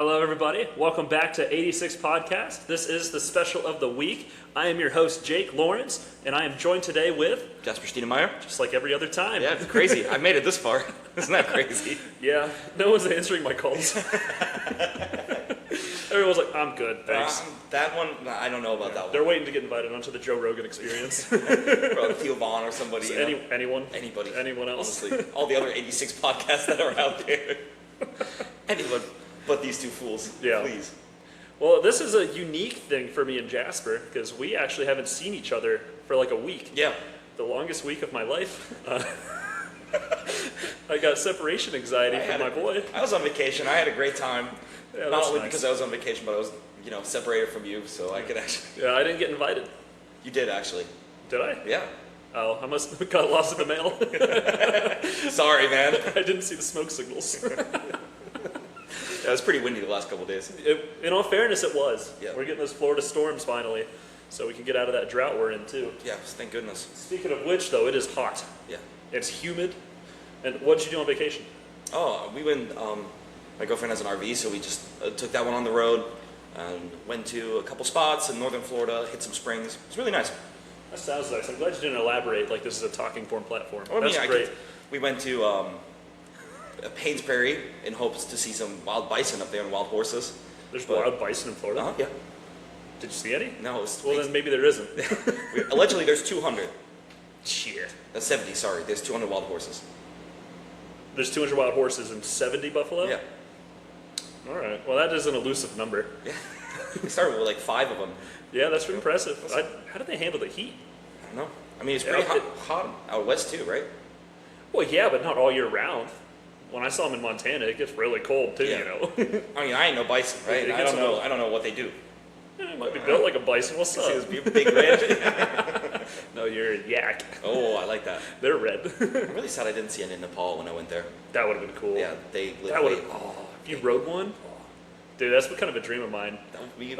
Hello, everybody. Welcome back to 86 Podcast. This is the special of the week. I am your host, Jake Lawrence, and I am joined today with Jasper Steinemeyer. just like every other time. Yeah, it's crazy. I made it this far. Isn't that crazy? Yeah, no one's answering my calls. Everyone's like, I'm good, thanks. That one, I don't know about that one. They're waiting to get invited onto the Joe Rogan experience. Probably Theo Vaughn or somebody. So you know? anyone? Anybody. Anyone else? Honestly, all the other 86 podcasts that are out there. Anyone but these two fools. Yeah. Please. Well, this is a unique thing for me and Jasper, because we actually haven't seen each other for like a week. Yeah. The longest week of my life. I got separation anxiety from my boy. I was on vacation. I had a great time. Yeah, Not that's only nice. because I was on vacation, but I was, separated from you, so I could actually. Yeah, I didn't get invited. You did actually. Did I? Yeah. Oh, I must have got lost in the mail. Sorry, man. I didn't see the smoke signals. Yeah, it was pretty windy the last couple of days. In all fairness, it was. Yeah. We're getting those Florida storms finally, so we can get out of that drought we're in too. Yeah, thank goodness. Speaking of which, though, it is hot. Yeah. It's humid. And what did you do on vacation? Oh, we went. My girlfriend has an RV, so we just took that one on the road and went to a couple spots in northern Florida, hit some springs. It was really nice. That sounds nice. I'm glad you didn't elaborate like this is a talking porn platform. Well, That's great. We went to Paynes Prairie in hopes to see some wild bison up there and wild horses. There's wild bison in Florida? Yeah. Did you see any? No, it's Well, then maybe there isn't. allegedly there's 200. Shit. That's 70, sorry. There's 200 wild horses. There's 200 wild horses and 70 buffalo? Yeah. All right. Well, that is an elusive number. Yeah. We started with like 5 of them. Yeah, that's impressive. How did they handle the heat? I don't know. I mean, it's pretty hot out west too, right? Well, yeah, but not all year round. When I saw them in Montana, it gets really cold too, Yeah. you know. I mean, I ain't no bison, right? It I gets don't a know. little- I don't know what they do. It might be built like a bison. What's See up? this big red? No, you're a yak. Oh, I like that. They're red. I'm really sad I didn't see any in Nepal when I went there. That would have been cool. Yeah, they live That would way. have. Oh, if you rode one, dude, that's kind of a dream of mine. That would be.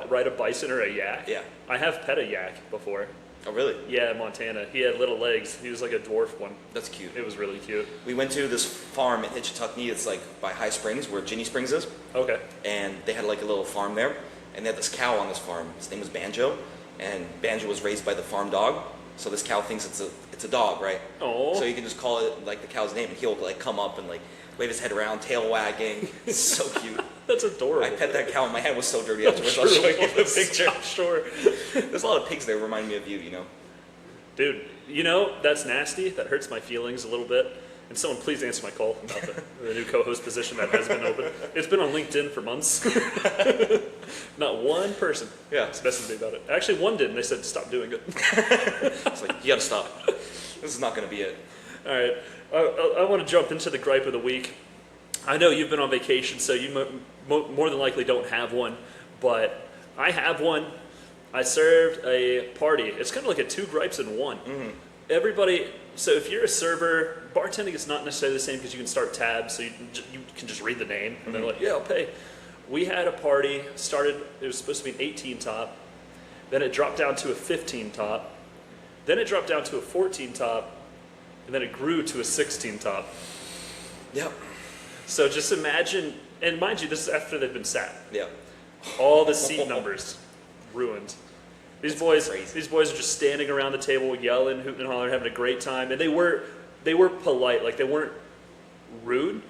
Ride a bison or a yak. Yeah. I have pet a yak before. Oh, really? Yeah, in Montana. He had little legs. He was like a dwarf one. That's cute. It was really cute. We went to this farm in Hitchituckney. It's like by High Springs, where Ginny Springs is, Okay. and they had like a little farm there, and they had this cow on this farm. His name was Banjo, and Banjo was raised by the farm dog. So this cow thinks it's a dog, right? Oh. So you can just call it like the cow's name, and he'll like come up and like wave his head around, tail wagging. It's so cute. That's adorable. I pet that cow, and my hand was so dirty afterwards. I'll show you the picture. I'm sure. There's a lot of pigs there. Remind me of you, you know. Dude, that's nasty. That hurts my feelings a little bit. And someone please answer my call about the new co-host position that has been open. It's been on LinkedIn for months. Not one person has messaged me about it. Actually, one did, and they said, stop doing it. It's like, you gotta stop. This is not gonna be it. All right. I want to jump into the gripe of the week. I know you've been on vacation, so you more than likely don't have one. But I have one. I served a party. It's kind of like a 2 gripes in one. Mm-hmm. Everybody, so if you're a server, bartending is not necessarily the same because you can start tabs, so you can just read the name, and they're like, yeah, I'll pay. We had a party, it was supposed to be an 18 top, then it dropped down to a 15 top, then it dropped down to a 14 top, and then it grew to a 16 top. Yep. So just imagine, and mind you, this is after they've been sat. Yeah. All the seat numbers ruined. These boys crazy. are just standing around the table yelling, hooting and hollering, having a great time. And they were polite, like they weren't rude,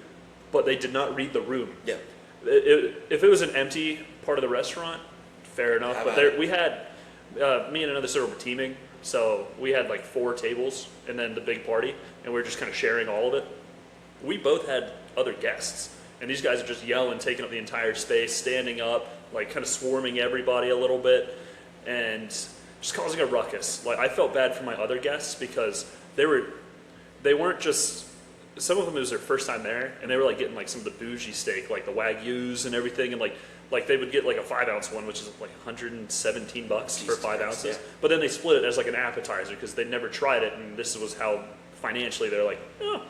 but they did not read the room. Yeah. If it was an empty part of the restaurant, fair enough. How But about we had me and another server were teaming, so we had like 4 tables and then the big party, and we were just kind of sharing all of it. We both had other guests, and these guys are just yelling, taking up the entire space, standing up, like kind of swarming everybody a little bit, and just causing a ruckus. Like I felt bad for my other guests because they weren't just, some of them it was their first time there, and they were like getting like some of the bougie steak, like the Wagyus and everything, and like they would get like a 5-ounce one, which is like $117 for Jesus 5 Christ, ounces. yeah. But then they split it as like an appetizer because they'd never tried it, and this was how financially they're like, oh,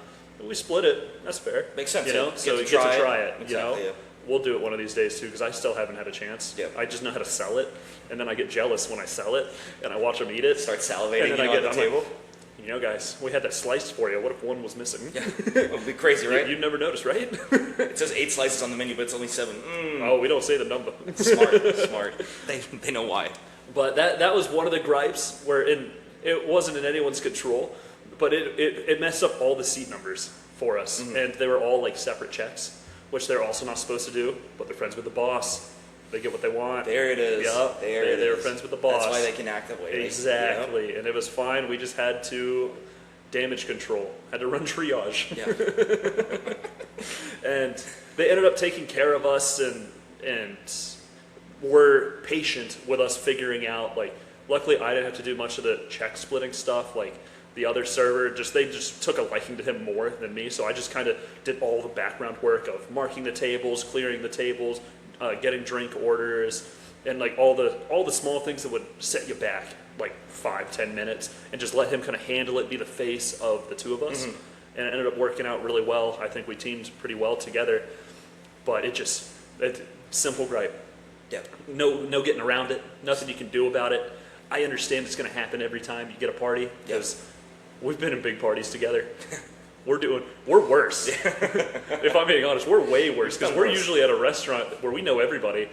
we split it. That's fair. Makes sense, you know. yeah. So you Get get to to try try it. it. You know, Exactly, yeah. we'll do it one of these days too because I still haven't had a chance. Yeah. I just know how to sell it, and then I get jealous when I sell it, and I watch them eat it. Start salivating And then on the I'm table. like, You know, guys, we had that sliced for you. What if one was missing? Yeah, it would be crazy, right? You'd never notice, right? It says 8 slices on the menu, but it's only 7. Oh, we don't say the number. Smart. They know why. But that was one of the gripes where it wasn't in anyone's control, but it messed up all the seat numbers for us. And they were all like separate checks, which they're also not supposed to do, but they're friends with the boss. They get what they want. There it is. Yep. They were friends with the boss. That's why they can act that way. Exactly. Right? And it was fine. We just had to damage control. Had to run triage. Yeah. And they ended up taking care of us and were patient with us figuring out, like, luckily I didn't have to do much of the check splitting stuff. Like, the other server, they just took a liking to him more than me. So I just kind of did all the background work of marking the tables, clearing the tables, getting drink orders, and like all the small things that would set you back like 5-10 minutes, and just let him kind of handle it, be the face of the two of us. And it ended up working out really well. I think we teamed pretty well together, but simple gripe. Yeah. No getting around it. Nothing you can do about it. I understand it's going to happen every time you get a party, because we've been in big parties together. We're worse. If I'm being honest, we're way worse, because we're usually at a restaurant where we know everybody,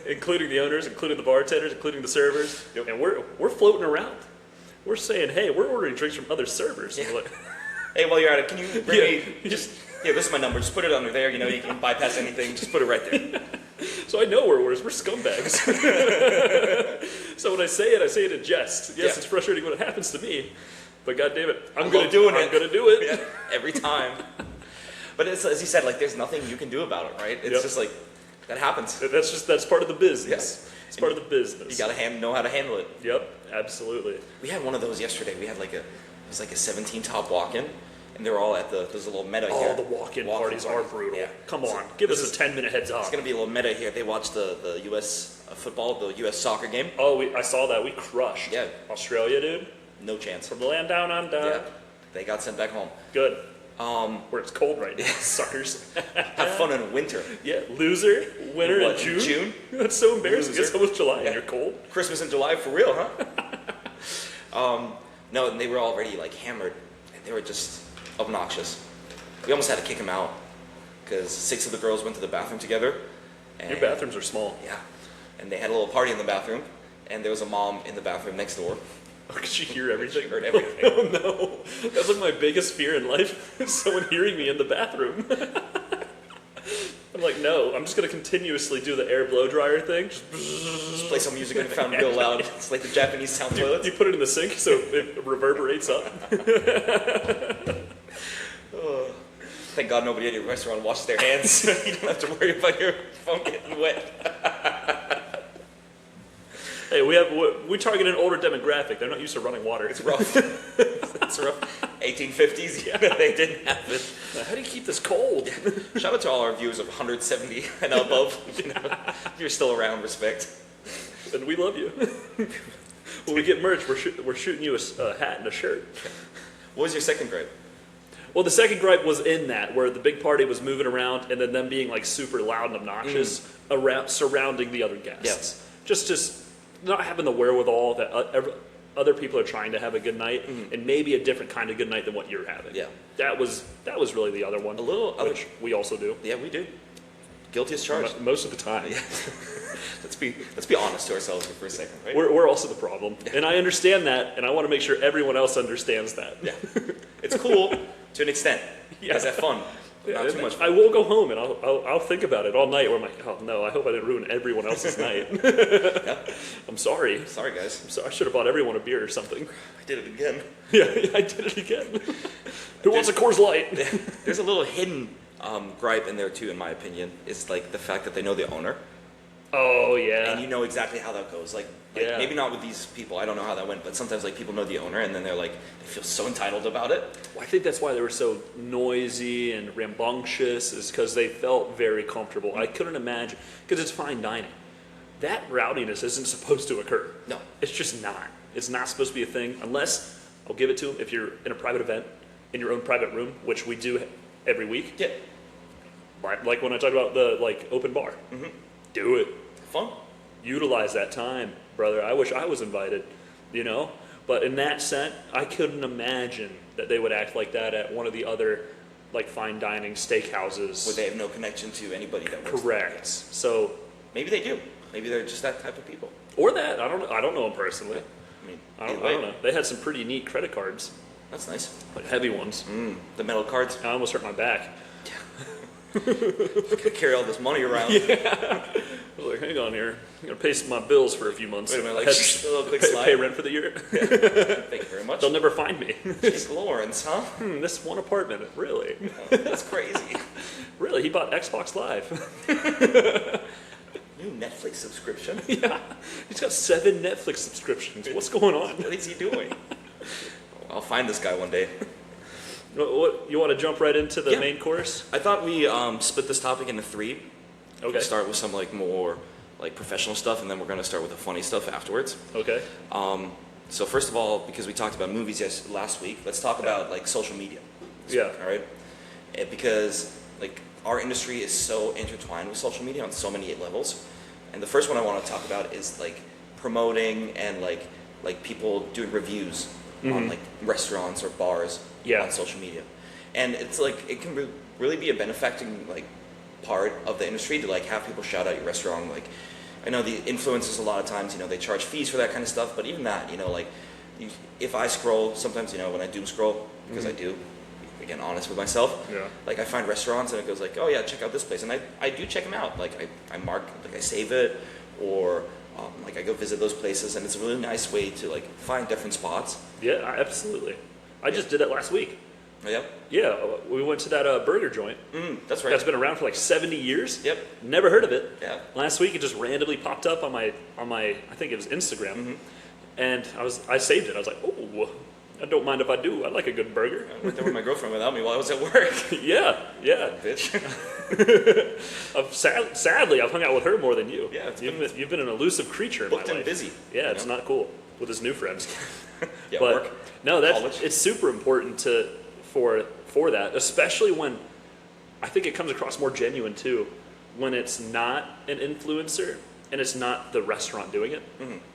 including the owners, including the bartenders, including the servers, and we're floating around. We're saying, hey, we're ordering drinks from other servers. Yeah. Like, hey, while you're at it, can you bring me this is my number. Just put it under there. You know, you can bypass anything. Just put it right there. So I know we're worse. We're scumbags. So when I say it in jest. Yes, it's frustrating when it happens to me. But God damn it, I'm gonna do it. Yeah, every time. But it's, as you said, like, there's nothing you can do about it, right? It's just like, that happens. That's part of the business. Yes. It's part of the business. You gotta know how to handle it. Yep, absolutely. We had one of those yesterday. We had it was like a 17 top walk-in, and they're all at there's a little meta here. Oh, the walk-in parties are brutal. Yeah. Come on, give us a 10-minute heads up. It's gonna be a little meta here. They watched the U.S. Football, the U.S. soccer game. Oh, I saw that. We crushed. Yeah. Australia, dude. No chance. From the land down under. Yeah. They got sent back home. Good. Where it's cold right now, suckers. Have fun in winter. Yeah, loser. Winter in June. June? That's so embarrassing. Loser. It's almost July and you're cold. Christmas in July for real, huh? No, and they were already like hammered. And they were just obnoxious. We almost had to kick them out because 6 of the girls went to the bathroom together. And, your bathrooms are small. Yeah. And they had a little party in the bathroom, and there was a mom in the bathroom next door. Oh, could she hear everything? She heard everything. Oh no. That's like my biggest fear in life, is someone hearing me in the bathroom. I'm like, no, I'm just going to continuously do the air blow dryer thing. Just play some music and sound real loud. It's like the Japanese sound toilets. You put it in the sink so it reverberates up. Thank God nobody at your restaurant washes their hands. You don't have to worry about your phone getting wet. Hey, we target an older demographic. They're not used to running water. It's rough. It's rough. 1850s, yeah, they didn't have it. How do you keep this cold? Shout out to all our viewers of 170 and above. If you're still around, respect. And we love you. When we get merch, we're shooting you a hat and a shirt. What was your second gripe? Well, the second gripe was in that, where the big party was moving around and then them being like super loud and obnoxious around surrounding the other guests. Yeah. Just not having the wherewithal that other people are trying to have a good night, and maybe a different kind of good night than what you're having. Yeah. That was really the other one. Which we also do. Yeah, we do. Guilty as charged. Most of the time. Yeah. Let's be honest to ourselves here for a second, right? We're also the problem, and I understand that, and I want to make sure everyone else understands that. Yeah. It's cool to an extent. Yeah. You guys have fun. Yeah, not too much. I will go home and I'll think about it all night. Where I'm like, oh no, I hope I didn't ruin everyone else's night. Yeah. I'm sorry. Sorry, guys. I'm sorry. I should have bought everyone a beer or something. I did it again. Yeah, I did it again. Who wants a Coors Light? There's a little hidden gripe in there too, in my opinion. Is like the fact that they know the owner. Oh yeah. And you know exactly how that goes. Like maybe not with these people. I don't know how that went, but sometimes like people know the owner, and then they're like they feel so entitled about it. Well, I think that's why they were so noisy and rambunctious, is because they felt very comfortable. I couldn't imagine, because it's fine dining. That rowdiness isn't supposed to occur. No, it's just not. It's not supposed to be a thing unless, I'll give it to them, if you're in a private event in your own private room, which we do every week. Yeah. Like when I talked about the open bar. Mm-hmm. Do it. Fun. Utilize that time, brother. I wish I was invited. But in that sense, I couldn't imagine that they would act like that at one of the other like fine dining steakhouses. Where they have no connection to anybody that works Correct. there. So Maybe they do. Maybe they're just that type of people. or that I don't know them personally. I mean, I don't either way, know. They had some pretty neat credit cards, That's nice. like heavy ones. The metal cards. I almost hurt my back. Gotta carry all this money around. I was like, hang on here. I'm gonna pay some of my bills for a few months. Wait a minute, like I had just a little quick pay, slide. pay rent for the year. Thank you very much. They'll never find me. Jake Lawrence, huh? This one apartment, really? That's crazy. Really? He bought Xbox Live. New Netflix subscription? Yeah, he's got 7 Netflix subscriptions. What's going on? What is he doing? I'll find this guy one day. What you want to jump right into the Yeah. main course? I thought we split this topic into 3. Okay. We'll start with some like more like professional stuff, and then we're going to start with the funny stuff afterwards. Okay. So first of all, because we talked about movies last week, let's talk about like social media. Yeah. All right. Because like our industry is so intertwined with social media on so many levels, and the first one I want to talk about is like promoting and like people doing reviews on like restaurants or bars on social media, and it's like it can really be a benefacting like part of the industry to like have people shout out your restaurant. Like I know the influencers a lot of times, they charge fees for that kind of stuff, but even that, like if I scroll sometimes, when I doom scroll, because I do, again, honest with myself, like I find restaurants and it goes like, oh yeah, check out this place, and I do check them out. Like I mark, like I save it, or like I go visit those places, and it's a really nice way to like find different spots. Yeah, absolutely. I just did that last week. Yeah. Yeah, we went to that burger joint. That's right. That's been around for like 70 years. Yep. Never heard of it. Yeah. Last week it just randomly popped up on my I think it was Instagram, and I saved it. I was like, oh, I don't mind if I do. I like a good burger. I went there with my girlfriend without me while I was at work. Yeah. Bitch. Sadly, I've hung out with her more than you. Yeah, you've been an elusive creature in my Booked life. and busy. Yeah, it's not cool with his new friends. Yeah, but work. no, College. it's super important for that, especially when I think it comes across more genuine too, when it's not an influencer and it's not the restaurant doing it.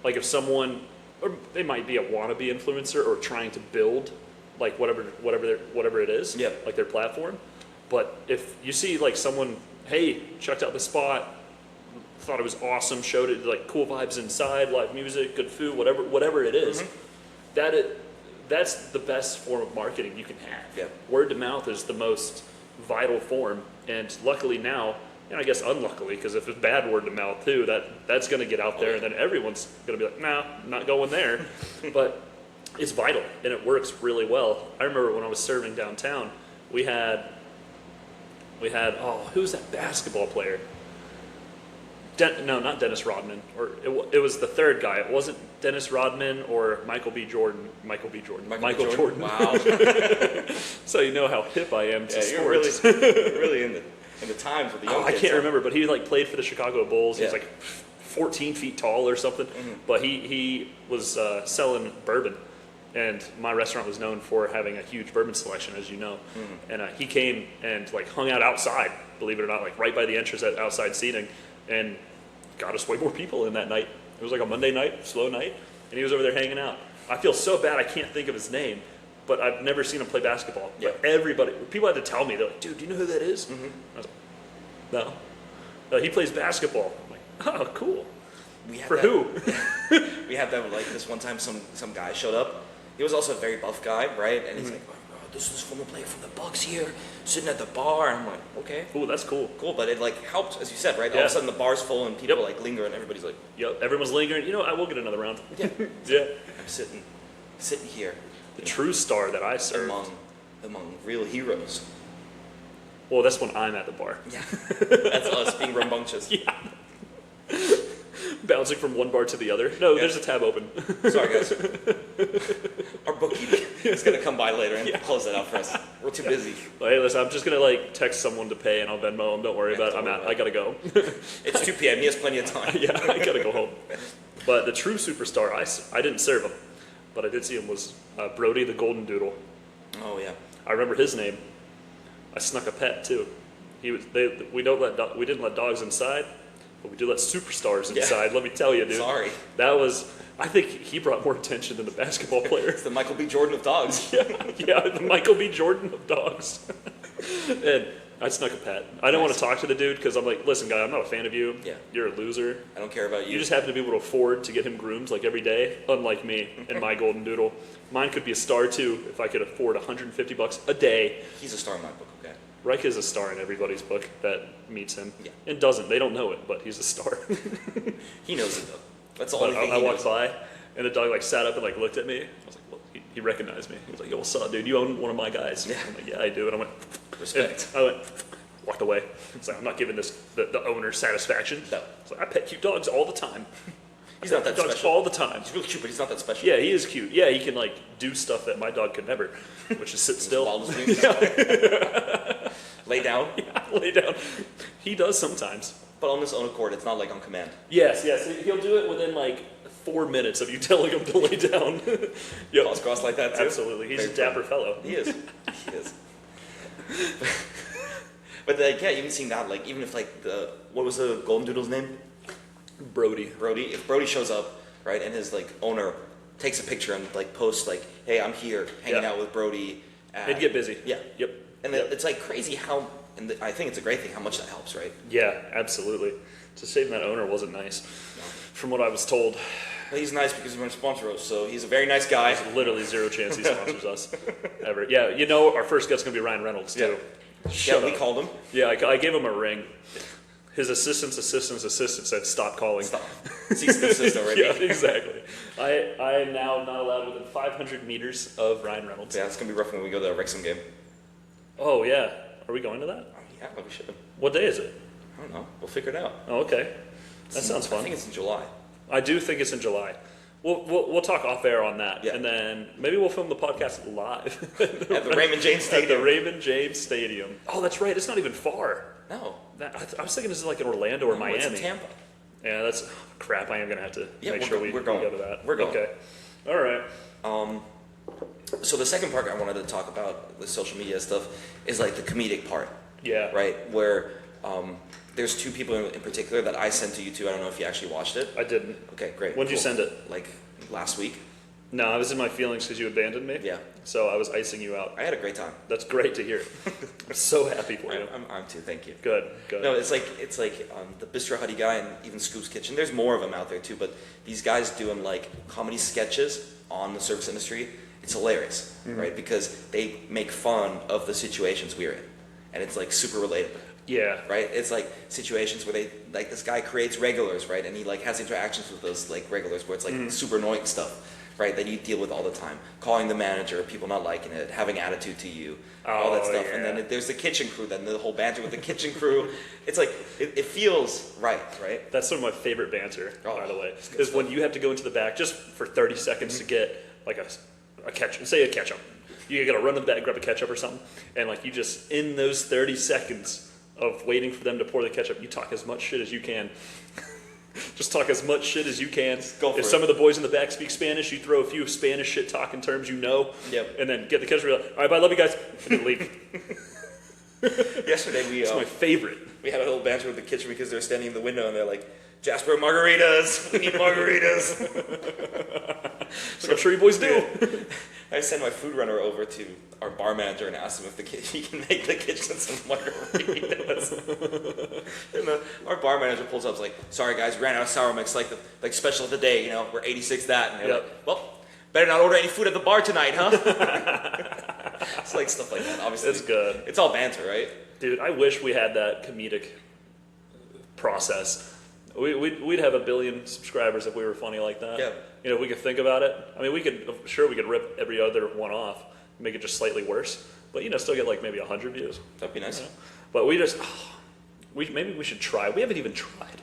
Like if someone, or they might be a wannabe influencer or trying to build like whatever it is, like their platform. But if you see like someone, hey, checked out the spot, thought it was awesome, showed it like cool vibes inside, live music, good food, whatever it is, that's the best form of marketing you can have. Yeah. Word to mouth is the most vital form, and luckily now, and I guess unluckily, because if it's bad word to mouth too, that's going to get out there, and then everyone's going to be like, nah, I'm not going there. But it's vital, and it works really well. I remember when I was serving downtown, we had who's that basketball player? No, not Dennis Rodman. Or it was the third guy. It wasn't Dennis Rodman or Michael B. Jordan. Michael Jordan. Wow. So you know how hip I am to You're sports. really in the times with the young I kids, can't huh? remember, but he like played for the Chicago Bulls. He was Yeah. like 14 feet tall or something. But he was selling bourbon, and my restaurant was known for having a huge bourbon selection, as you know. And he came and like hung out outside, believe it or not, like right by the entrance at outside seating, and got us way more people in that night. It was like a Monday night, slow night, and he was over there hanging out. I feel so bad I can't think of his name, but I've never seen him play basketball. Yeah. But people had to tell me, they're like, dude, do you know who that is? I was like, no. He plays basketball. I'm like, oh, cool. For who? We had that like this one time some guy showed up. He was also a very buff guy, right? And he's like, oh, this is from a player from the Bucks here, sitting at the bar. And I'm like, okay. Ooh, that's cool. Cool, but it like helped, as you said, right? All of a sudden the bar's full and people like linger and everybody's like, Yep, everyone's lingering. You know, I will get another round. yeah. Yeah. I'm sitting here. The true star that I served. Among real heroes. Well, that's when I'm at the bar. Yeah. That's us being rambunctious. Yeah. Bouncing from one bar to the other. No, there's a tab open. Sorry, guys. Our bookkeeping is going to come by later and close that out for us. We're too busy. Well, hey, listen, I'm just going to like text someone to pay and I'll Venmo them. Don't worry about it. I'm out. I got to go. It's 2 p.m. He has plenty of time. Yeah, I got to go home. But the true superstar, I didn't serve him, but I did see him, was Brody the Golden Doodle. Oh, yeah. I remember his name. I snuck a pet too. We didn't let dogs inside, but we do let superstars inside. Let me tell you, dude. Sorry. That was I think he brought more attention than the basketball player. It's the Michael B. Jordan of dogs. Yeah, the Michael B. Jordan of dogs. And I snuck a pet. I don't want to talk to the dude because I'm like, listen, guy, I'm not a fan of you. Yeah. You're a loser. I don't care about you. You just happen to be able to afford to get him groomed like every day, unlike me and my golden doodle. Mine could be a star too if I could afford $150 a day. He's a star in my book, okay? Reich is a star in everybody's book that meets him. Yeah. And doesn't. They don't know it, but he's a star. He knows it though. That's the But only thing I he walked knows. by, and the dog like sat up and like looked at me. I was like, well, he recognized me. He was like, yo, what's up, dude? You own one of my guys. Yeah. I'm like, yeah, I do. And I went, Respect. and I went, walked away. It's like, I'm not giving this the owner satisfaction. No. It's like, I pet cute dogs all the time. He's not that dogs special. all the time. He's really cute, but he's not that special. Yeah, he is cute. Yeah, he can like do stuff that my dog could never, which is sit still. Wild as dreams. Lay down. Yeah, lay down. He does sometimes. But on his own accord, it's not like on command. Yes. He'll do it within like 4 minutes of you telling him to lay down. Yep. Paws crossed like that too. Absolutely. He's Very a dapper fellow. He is. He is. But like, yeah, even seeing that, like, even if like what was the golden doodle's name? Brody. Brody. If Brody shows up, right, and his like owner takes a picture and like posts like, "Hey, I'm here hanging out with Brody." It'd get busy. Yeah. Yep. And Yep. it's like crazy how, and I think it's a great thing how much that helps, right? Yeah, absolutely. It's a shame that owner wasn't nice, from what I was told. Well, he's nice because he wants to sponsor us, so he's a very nice guy. There's literally zero chance he sponsors us ever. Yeah, you know, our first guest's gonna be Ryan Reynolds too. Shut We up. called him. Yeah, I gave him a ring. His assistant said, "Stop calling." Stop. Cease and desist already. Yeah, exactly. I am now not allowed within 500 meters of Ryan Reynolds. Yeah, it's gonna be rough when we go to the Wrexham game. Oh yeah, are we going to that? Yeah, but we should. What day is it? I don't know. We'll figure it out. Oh, okay. That sounds I fun. think it's in July. I do think it's in July. We'll talk off air on that, Yeah. and then maybe we'll film the podcast live At the Raymond James At the Stadium. Raymond James Stadium. Oh, that's right. It's not even far. No. I was thinking this is like in Orlando or Miami. It's in Tampa. Yeah, that's crap. I am gonna have to Yeah, make we're sure go- we we're going. go to that. We're going. Okay. All right. So the second part I wanted to talk about with social media stuff is like the comedic part, Yeah. right? Where there's two people in particular that I sent to you two. I don't know if you actually watched it. I didn't. Okay, great. When did you cool. send it? Like last week. No, I was in my feelings because you abandoned me. Yeah. So I was icing you out. I had a great time. That's great to hear. I'm so happy for you. I'm too. Thank you. Good. Good. No, it's like the Bistro Huddy guy and even Scoop's Kitchen. There's more of them out there too, but these guys doing like comedy sketches on the service industry. It's hilarious, right? Because they make fun of the situations we're in, and it's like super relatable, Yeah. right? It's like situations where they like this guy creates regulars, right? And he like has interactions with those like regulars where it's like super annoying stuff, right? That you deal with all the time, calling the manager, people not liking it, having attitude to you, all that Oh, stuff. And yeah. then there's the kitchen crew, then the whole banter with the kitchen crew. It's like it feels right? That's some of my favorite banter, Oh, by the way, it's good is stuff. when you have to go into the back just for 30 seconds to get like a ketchup, say a ketchup. You gotta run to the back, grab a ketchup or something, and like you just, in those 30 seconds of waiting for them to pour the ketchup, you talk as much shit as you can. Just talk as much shit as you can. Go for if it. some of the boys in the back speak Spanish, you throw a few Spanish shit talking terms you know, Yep. and then get the ketchup. Like, all right, bye, love you guys, and then leave. Yesterday we It's my favorite. we had a little banter with the kitchen because they're standing in the window and they're like, Jasper, margaritas. We need margaritas. Like I'm sure you boys do. I sent my food runner over to our bar manager and asked him if he can make the kitchen some margaritas. And our bar manager pulls up, and is like, "Sorry guys, ran out of sour mix, like the special of the day. You know, we're 86 that." And they're Yep. like, "Well, better not order any food at the bar tonight, huh?" It's like stuff like that. Obviously, It's good. It's all banter, right? Dude, I wish we had that comedic process. We'd have 1 billion subscribers if we were funny like that. Yeah. You know, if we could think about it. I mean, we could rip every other one off, make it just slightly worse, but you know, still get like maybe 100 views. That'd be nice. You know? But maybe we should try. We haven't even tried.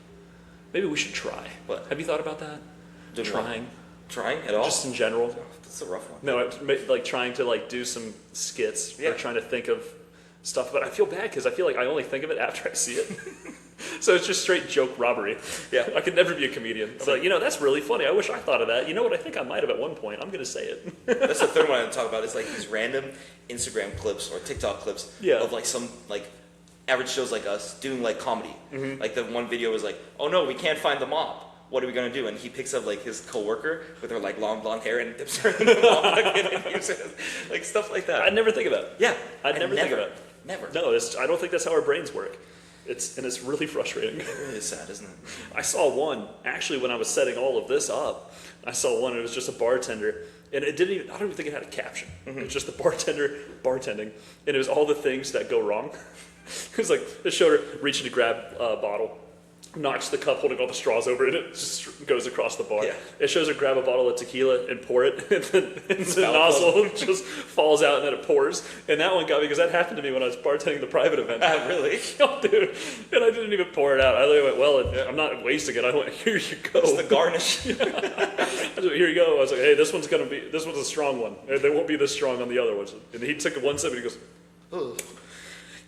Maybe we should try. What? Have you thought about that? Doing Trying, what? Trying at all? just in general. That's a rough one. No, like trying to like do some skits Yeah. or trying to think of stuff. But I feel bad because I feel like I only think of it after I see it. So it's just straight joke robbery. Yeah. I could never be a comedian. I'm like, you know, that's really funny. I wish I thought of that. You know what? I think I might have at one point. I'm going to say it. That's the third one I want to talk about. It's like these random Instagram clips or TikTok clips Yeah. of like some like average shows like us doing like comedy. Like the one video was like, "Oh no, we can't find the mop." what are we gonna do? And he picks up like his coworker with her like long blonde hair and dips her in the mom bucket and uses it, like stuff like that. I'd never think of that. Yeah, I'd never think of that. Never. No, I don't think that's how our brains work. It's really frustrating. It really is sad, isn't it? I saw one, actually, when I was setting all of this up. I saw one, it was just a bartender. And it didn't even, I don't even think it had a caption. It was just the bartender bartending. And it was all the things that go wrong. It was like, it showed her reaching to grab a bottle, knocks the cup holding all the straws over it, and it just goes across the bar. Yeah. It shows her grab a bottle of tequila and pour it, and then the nozzle just falls out and then it pours. And that one got me, because that happened to me when I was bartending the private event. Really? Oh, dude. And I didn't even pour it out. I literally went, well, I'm not wasting it. I went, here you go. It's the garnish. I said, here you go. I was like, hey, this one's a strong one. They won't be this strong on the other ones. And he took one sip and he goes, oh.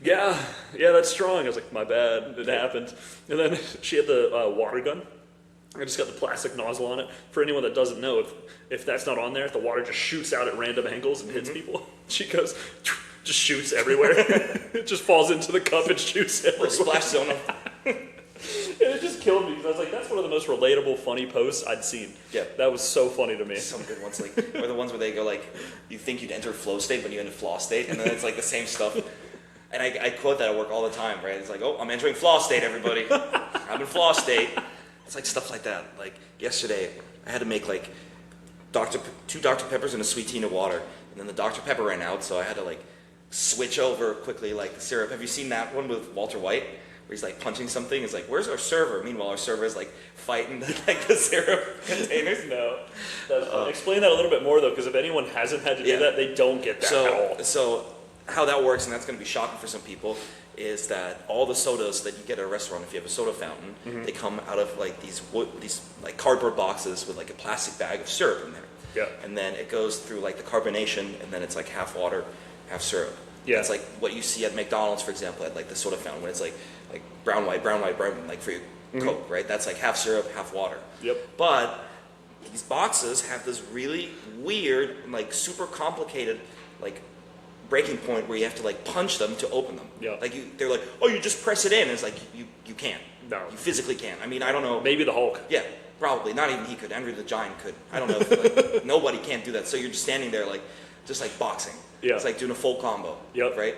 Yeah, that's strong. I was like, my bad, it happened. And then she had the water gun. I just got the plastic nozzle on it. For anyone that doesn't know, if that's not on there, the water just shoots out at random angles and hits people. She goes, just shoots everywhere. It just falls into the cup and shoots everywhere. Splash zone. And it just killed me, because I was like, that's one of the most relatable, funny posts I'd seen. Yeah. That was so funny to me. Some good ones, like, or the ones where they go like, you think you'd enter flow state, but you enter floss state, and then it's like the same stuff. And I quote that at work all the time, right? It's like, oh, I'm entering floss state, everybody. I'm in floss state. It's like stuff like that. Like yesterday, I had to make like two Dr. Peppers and a sweet tea and water, and then the Dr. Pepper ran out, so I had to like switch over quickly, like the syrup. Have you seen that one with Walter White, where he's like punching something? It's like, where's our server? Meanwhile, our server is like fighting the syrup containers. No. Explain that a little bit more, though, because if anyone hasn't had to do that, they don't get that at all. So how that works, and that's going to be shocking for some people, is that all the sodas that you get at a restaurant, if you have a soda fountain, they come out of like these like cardboard boxes with like a plastic bag of syrup in there. Yeah. And then it goes through like the carbonation, and then it's like half water, half syrup. Yeah. It's like what you see at McDonald's, for example, at like the soda fountain, when it's like brown, white, like for your Coke, right? That's like half syrup, half water. Yep. But these boxes have this really weird, like super complicated, like breaking point where you have to like punch them to open them. Yeah. Like they're like, oh, you just press it in. And it's like you can't. No. You physically can't. I mean, I don't know. Maybe the Hulk. Yeah, probably. Not even he could. Andre the Giant could. I don't know. Like, nobody can't do that. So you're just standing there like, just like boxing. Yeah. It's like doing a full combo. Yep. Right.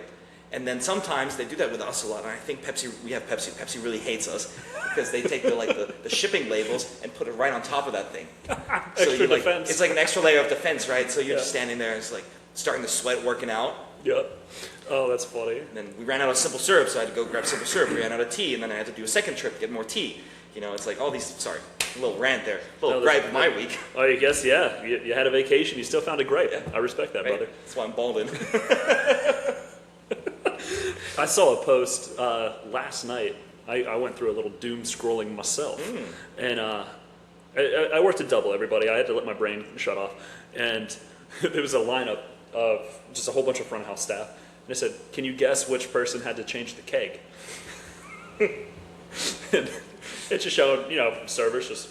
And then sometimes they do that with us a lot. And I think we have Pepsi. Pepsi really hates us because they take the shipping labels and put it right on top of that thing. Extra you like, defense. it's like an extra layer of defense, right? So you're just standing there, it's like starting to sweat working out. Yep. Oh, that's funny. And then we ran out of simple syrup, so I had to go grab simple syrup. We ran out of tea, and then I had to do a second trip to get more tea. You know, it's like all these, sorry, a little rant there. A little gripe of my week. Oh, I guess, yeah. You had a vacation, you still found a gripe. Yeah. I respect that, Right? brother. That's why I'm balding. I saw a post last night. I went through a little doom scrolling myself. And I worked a double, everybody. I had to let my brain shut off. And there was a lineup of just a whole bunch of front of house staff. And I said, can you guess which person had to change the keg? And it just showed, servers just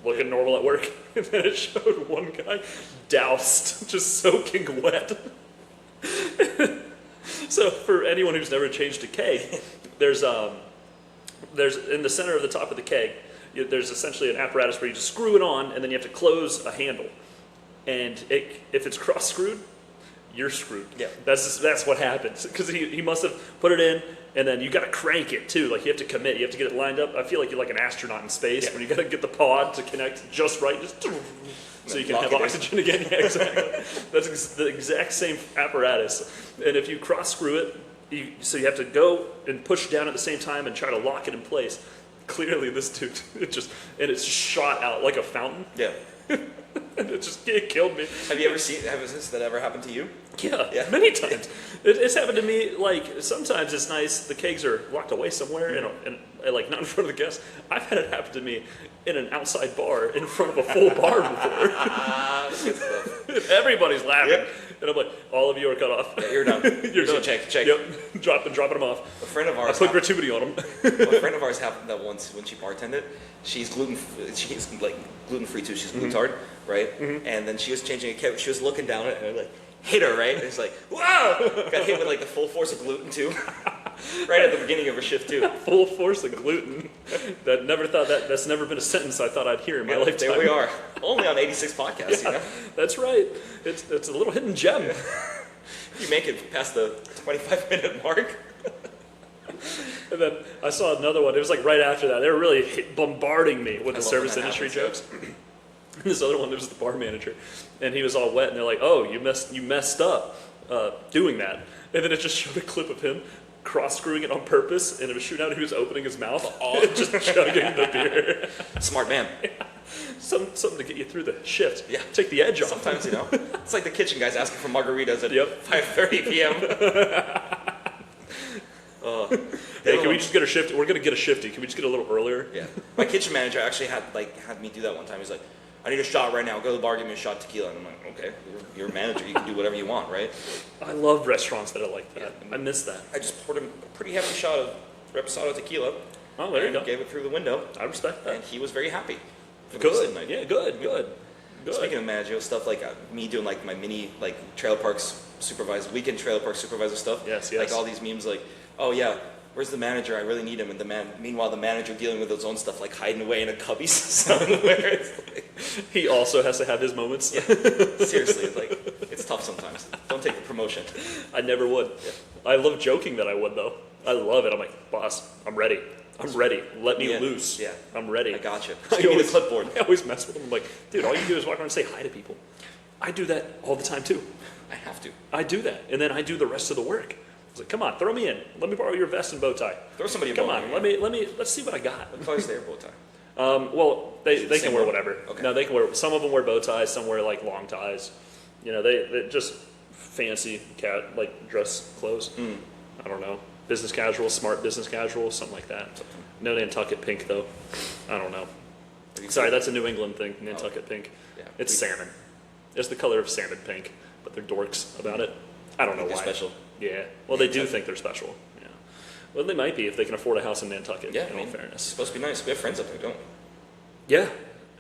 looking normal at work. And then it showed one guy doused, just soaking wet. So for anyone who's never changed a keg, there's in the center of the top of the keg, there's essentially an apparatus where you just screw it on, and then you have to close a handle. And if it's cross-screwed, you're screwed. Yeah. That's what happens. Because he must have put it in, and then you got to crank it too. Like you have to commit. You have to get it lined up. I feel like you're like an astronaut in space when you got to get the pod to connect just right, so you can have oxygen again. Yeah, exactly. That's the exact same apparatus. And if you cross-screw it, so you have to go and push down at the same time and try to lock it in place. Clearly, this dude, it's shot out like a fountain. Yeah. And it killed me. Have you ever has that ever happened to you? Yeah, many times. It's happened to me, like, sometimes it's nice, the kegs are locked away somewhere, and like, not in front of the guests. I've had it happen to me in an outside bar, in front of a full bar before. Everybody's laughing. Yep. And I'm like, all of you are cut off. Yeah, you're done. You're done. Check. Yep, dropping them off. A friend of ours. I put gratuity on them. A friend of ours happened that once when she bartended. She's like gluten-free too. She's gluten-hard, right? Mm-hmm. And then she was changing a keg. She was looking down at it and like hit her, right? And it's like, wow! Got hit with like the full force of gluten too. Right at the beginning of her shift too. Full force of gluten. That's never been a sentence I thought I'd hear in my lifetime. There we are. Only on 86 podcasts, you know? That's right. It's a little hidden gem. You make it past the 25-minute mark. And then I saw another one. It was like right after that. They were really bombarding me with the service industry jokes. This other one, there was the bar manager, and he was all wet, and they're like, "Oh, you messed up doing that." And then it just showed a clip of him cross-screwing it on purpose, and it was shooting out. He was opening his mouth, just chugging the beer. Smart man. Something to get you through the shift. Yeah, take the edge off. Sometimes, you know, it's like the kitchen guys asking for margaritas at Yep. 5:30 p.m. Hey, can we just get a shift? We're gonna get a shifty. Can we just get a little earlier? Yeah. My kitchen manager actually had me do that one time. He's like, "I need a shot right now. Go to the bar, give me a shot of tequila." And I'm like, "Okay, you're a manager. You can do whatever you want, right?" I love restaurants that are like that. Yeah. I miss that. I just poured him a pretty hefty shot of Reposado tequila. Oh, there you and go. gave it through the window. I respect that. And he was very happy. For the rest of the night. Yeah, good. Speaking of managerial stuff, like me doing like my mini like trailer parks supervisor, weekend trailer park supervisor stuff. Yes. Like all these memes, like, "Oh yeah, where's the manager? I really need him." And meanwhile, the manager dealing with his own stuff, like hiding away in a cubby somewhere. It's like, He also has to have his moments. yeah, seriously, it's like it's tough sometimes. Don't take the promotion. I never would. Yeah. I love joking that I would though. I love it. I'm like, "Boss, I'm ready. Let me loose. Yeah. I'm ready." I got you. I Give me the always- clipboard. I always mess with them. I'm like, "Dude, all you do is walk around and say hi to people." I do that all the time too. I have to. I do that, and then I do the rest of the work. I was like, "Come on, throw me in. Let me borrow your vest and bow tie. Throw somebody a Come bone on, here. let's see what I got." What color's their bow tie? Well, they Same can wear one? whatever. Okay. No, they can wear. Some of them wear bow ties. Some wear like long ties. You know, they just fancy like dress clothes. I don't know, business casual, smart business casual, something like that. No Nantucket pink though. I don't know. Sorry, that's a New England thing. Nantucket pink. Yeah. It's salmon. It's the color of salmon pink, but they're dorks about it. I don't know They're why. special. Yeah. Well, they do think they're special. Yeah. Well, they might be if they can afford a house in Nantucket. Yeah, in all fairness. It's supposed to be nice. We have friends up there, don't we? Yeah.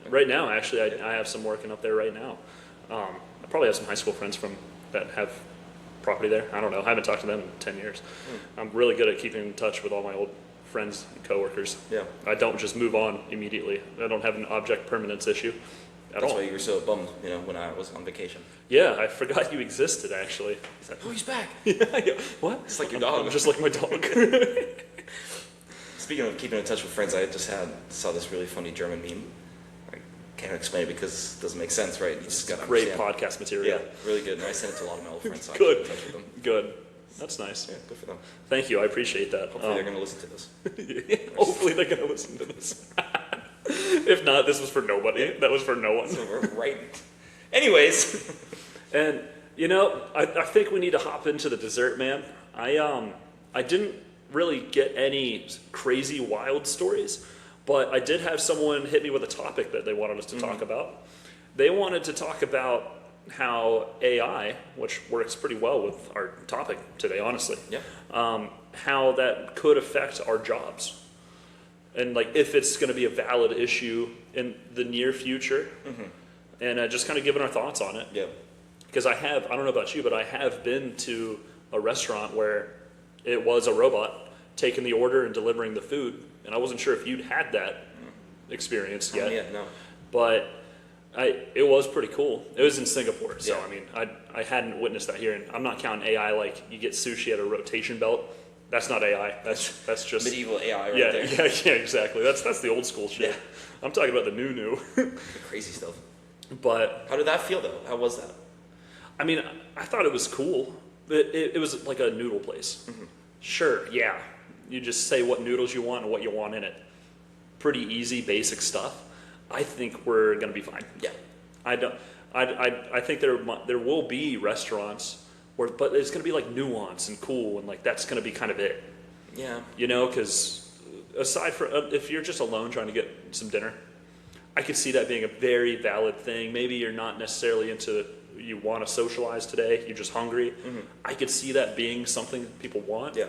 Right now, actually, I have some working up there right now. I probably have some high school friends that have property there. I don't know. I haven't talked to them in 10 years. I'm really good at keeping in touch with all my old friends and coworkers. Yeah. I don't just move on immediately. I don't have an object permanence issue at That's all. why you were so bummed, you know, when I was on vacation. Yeah, I forgot you existed, actually. He's like, "Oh, he's back." What? It's like your dog. I'm just like my dog. Speaking of keeping in touch with friends, I just saw this really funny German meme. I can't explain it because it doesn't make sense, right? You just gotta Great understand. podcast material. Yeah, really good. And I sent it to a lot of my old friends. So I Good. keep in touch with them. Good. That's nice. Yeah, good for them. Thank you. I appreciate that. Hopefully they're going to listen to this. Hopefully they're going to listen to this. If not, this was for nobody. That was for no one. So we're right. Anyways. And, you know, I think we need to hop into the dessert, man. I didn't really get any crazy wild stories, but I did have someone hit me with a topic that they wanted us to talk about. They wanted to talk about how AI, which works pretty well with our topic today, honestly, Yeah. how that could affect our jobs. And like if it's going to be a valid issue in the near future, and just kind of giving our thoughts on it. Yeah. Because I don't know about you, but I have been to a restaurant where it was a robot taking the order and delivering the food, and I wasn't sure if you'd had that experience yet. Yeah, no. But it was pretty cool. It was in Singapore, so Yeah. I mean, I hadn't witnessed that here, and I'm not counting AI like you get sushi at a rotation belt. That's not AI. That's just Medieval AI right yeah, there. yeah, exactly. That's the old school shit. Yeah. I'm talking about the new. The crazy stuff. But How did that feel, though? How was that? I mean, I thought it was cool. It was like a noodle place. Sure, yeah. You just say what noodles you want and what you want in it. Pretty easy, basic stuff. I think we're gonna be fine. Yeah. I think there will be restaurants where, but it's gonna be like nuance and cool, and like that's gonna be kind of it. Yeah. You know, because aside from if you're just alone trying to get some dinner, I could see that being a very valid thing. Maybe you're not necessarily you want to socialize today, you're just hungry. I could see that being something people want. Yeah.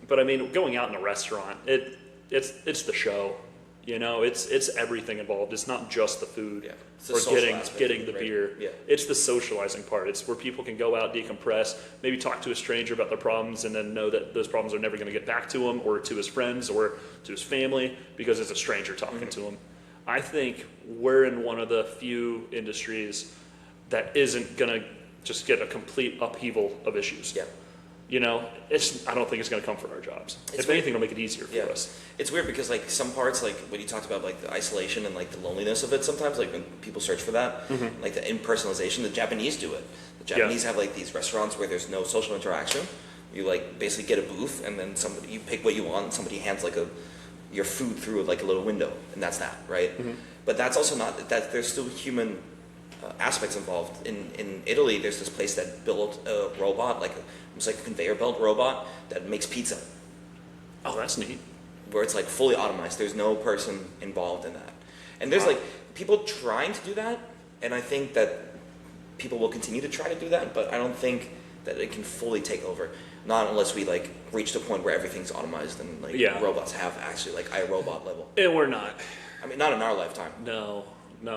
But I mean, going out in a restaurant, it's the show. You know, it's everything involved. It's not just the food Yeah. It's the or social aspect getting of the it, right? beer. Yeah. It's the socializing part. It's where people can go out, decompress, maybe talk to a stranger about their problems, and then know that those problems are never going to get back to him or to his friends or to his family because it's a stranger talking to him. I think we're in one of the few industries that isn't going to just get a complete upheaval of issues. Yeah. You know, I don't think it's going to come for our jobs. It's If anything, it'll make it easier for Yeah. us. It's weird because like some parts, like when you talked about like the isolation and like the loneliness of it sometimes, like when people search for that, like the impersonalization, the Japanese do it. The Japanese have like these restaurants where there's no social interaction. You like basically get a booth and then you pick what you want and somebody hands like your food through like a little window and that's that, right? But that's also not, that there's still human aspects involved. In Italy, there's this place that built a robot, it's like a conveyor belt robot that makes pizza, Oh, that's neat. where it's like fully automized. There's no person involved in that. And there's Wow. like people trying to do that, and I think that people will continue to try to do that, but I don't think that it can fully take over. Not unless we like reach the point where everything's automized and like Yeah. robots have actually like iRobot level. And we're not. I mean, not in our lifetime. No,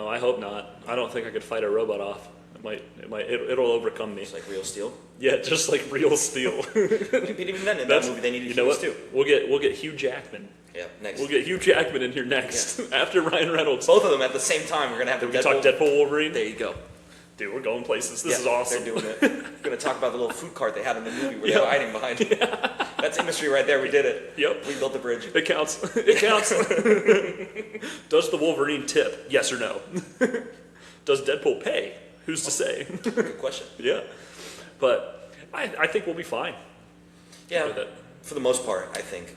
I hope not. I don't think I could fight a robot off. It'll overcome me. It's like real steel. Yeah, just like real steel. But even then, in that movie, they needed You know humans what? too. We'll get Hugh Jackman. Yeah, next. We'll get Hugh Jackman in here next after Ryan Reynolds. Both of them at the same time. We're gonna have the We can talk Deadpool Wolverine. There you go. Dude, we're going places. This is awesome. They're doing it. We're gonna talk about the little food cart they had in the movie where they were hiding behind. That's industry right there. We did it. Yep. We built the bridge. It counts. It counts. Does the Wolverine tip? Yes or no? Does Deadpool pay? Who's to say? Good question. Yeah. But I think we'll be fine Yeah, with it. for the most part, I think.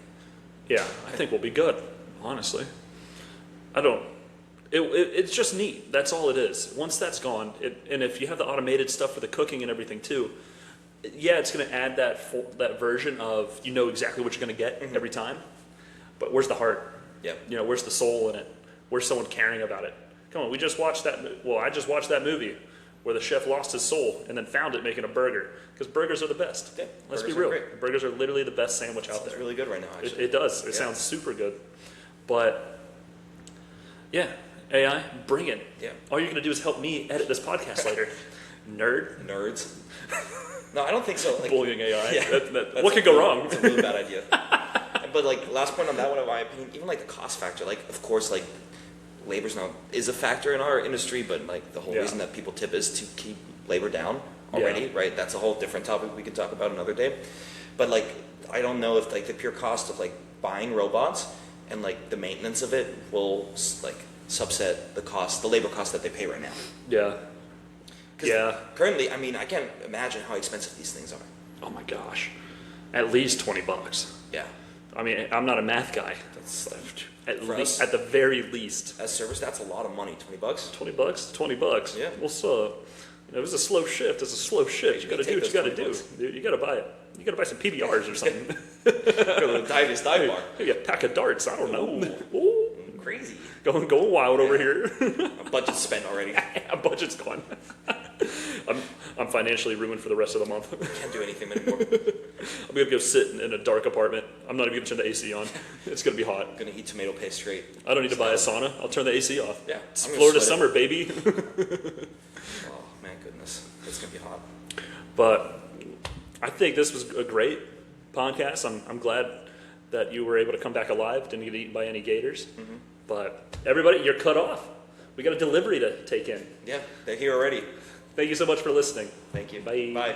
Yeah, I think we'll be good, honestly. It's just neat. That's all it is. Once that's gone, and if you have the automated stuff for the cooking and everything too, yeah, it's going to add that version of you know exactly what you're going to get every time. But where's the heart? Yeah. You know, where's the soul in it? Where's someone caring about it? Come on, we just watched that. Well, I just watched that movie where the chef lost his soul and then found it making a burger because burgers are the best. Yeah, Let's be burgers are real. great. Burgers are literally the best sandwich out Sounds there. really good right now, actually. It does. It sounds super good. But yeah, AI, bring it. Yeah. All you're gonna do is help me edit this podcast later. Nerd. Nerds. No, I don't think so. Like, Bullying AI. Yeah, that's What could go wrong? It's a really bad idea. But like, last point on that one, in my opinion, even like the cost factor. Like, of course, like labor's not is a factor in our industry, but like the whole Yeah. reason that people tip is to keep labor down already, Yeah. right? That's a whole different topic we could talk about another day. But like, I don't know if like the pure cost of like buying robots and like the maintenance of it will like subset the labor cost that they pay right now. Yeah. 'Cause Yeah. currently, I mean, I can't imagine how expensive these things are. Oh my gosh. At least $20. Yeah. I mean, I'm not a math guy. That's At for us, at the very least. as service, that's a lot of money. $20. $20? $20. Yeah. What's up? You know, it was a slow shift. It's a slow shift. You got to Take do what you got to those do. $20. Dude, you got to buy it. You got to buy some PBRs or something. Go to the dive bar. Maybe a pack of darts. I don't know. Ooh. Crazy. Going wild over here. A budget spent already. A budget's gone. I'm financially ruined for the rest of the month. Can't do anything anymore. I'm gonna go sit in a dark apartment. I'm not even gonna turn the AC on. It's gonna be hot. Gonna eat tomato paste straight. I don't need to buy a sauna. I'll turn the AC off. Yeah. It's I'm gonna Florida sweat summer, baby. Oh man, goodness, it's gonna be hot. But I think this was a great podcast. I'm glad that you were able to come back alive. Didn't get eaten by any gators. But everybody, you're cut off. We got a delivery to take in. Yeah, they're here already. Thank you so much for listening. Thank you. Bye. Bye.